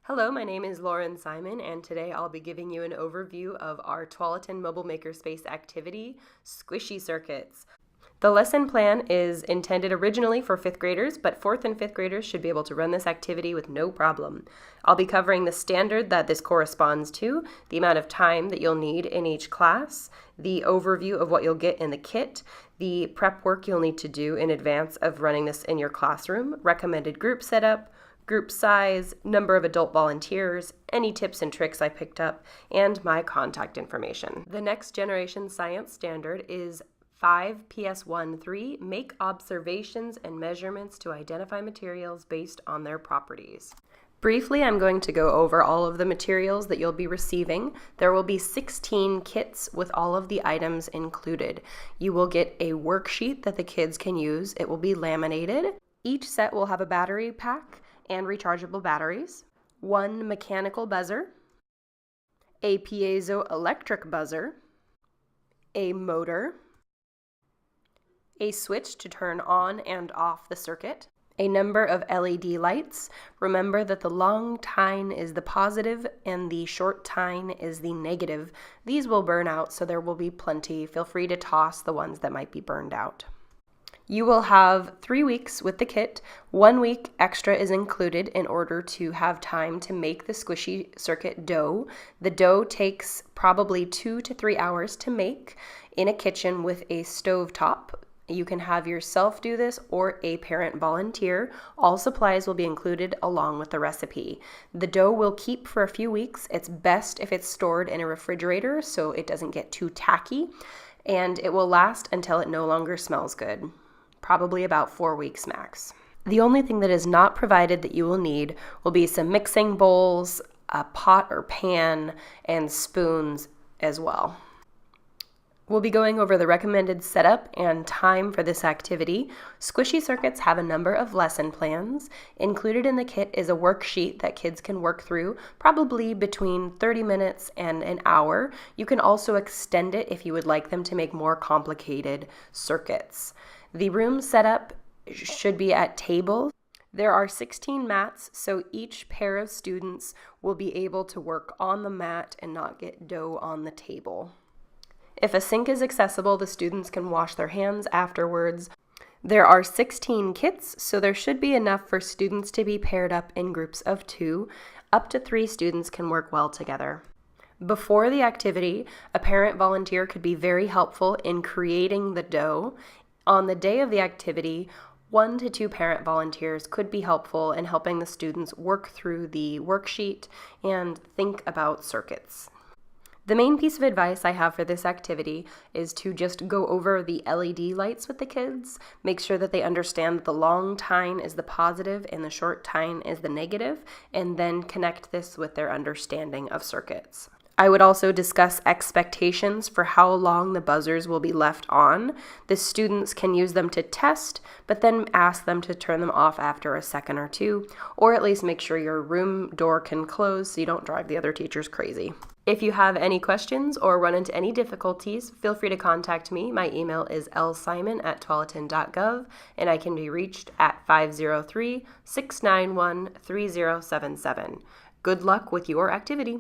Hello, my name is Lauren Simon, and today I'll be giving you an overview of our Tualatin Mobile Makerspace activity, Squishy Circuits. The lesson plan is intended originally for 5th graders, but 4th and 5th graders should be able to run this activity with no problem. I'll be covering the standard that this corresponds to, the amount of time that you'll need in each class, the overview of what you'll get in the kit, the prep work you'll need to do in advance of running this in your classroom, recommended group setup, group size, number of adult volunteers, any tips and tricks I picked up, and my contact information. The Next Generation Science Standard is 5 PS1-3, make observations and measurements to identify materials based on their properties. Briefly, I'm going to go over all of the materials that you'll be receiving. There will be 16 kits with all of the items included. You will get a worksheet that the kids can use. It will be laminated. Each set will have a battery pack and rechargeable batteries, one mechanical buzzer, a piezoelectric buzzer, a motor, a switch to turn on and off the circuit, a number of LED lights. Remember that the long tine is the positive and the short tine is the negative. These will burn out, so there will be plenty. Feel free to toss the ones that might be burned out. You will have 3 weeks with the kit. 1 week extra is included in order to have time to make the squishy circuit dough. The dough takes probably 2 to 3 hours to make in a kitchen with a stove top. You can have yourself do this or a parent volunteer. All supplies will be included along with the recipe. The dough will keep for a few weeks. It's best if it's stored in a refrigerator so it doesn't get too tacky, and it will last until it no longer smells good. Probably about 4 weeks max. The only thing that is not provided that you will need will be some mixing bowls, a pot or pan, and spoons as well. We'll be going over the recommended setup and time for this activity. Squishy Circuits have a number of lesson plans. Included in the kit is a worksheet that kids can work through, probably between 30 minutes and an hour. You can also extend it if you would like them to make more complicated circuits. The room setup should be at tables. There are 16 mats, so each pair of students will be able to work on the mat and not get dough on the table. If a sink is accessible, the students can wash their hands afterwards. There are 16 kits, so there should be enough for students to be paired up in groups of 2. Up to 3 students can work well together. Before the activity, a parent volunteer could be very helpful in creating the dough. On the day of the activity, 1 to 2 parent volunteers could be helpful in helping the students work through the worksheet and think about circuits. The main piece of advice I have for this activity is to just go over the LED lights with the kids. Make sure that they understand that the long tine is the positive and the short tine is the negative, and then connect this with their understanding of circuits. I would also discuss expectations for how long the buzzers will be left on. The students can use them to test, but then ask them to turn them off after a second or 2, or at least make sure your room door can close so you don't drive the other teachers crazy. If you have any questions or run into any difficulties, feel free to contact me. My email is lsimon@tualatin.gov, and I can be reached at 503-691-3077. Good luck with your activity.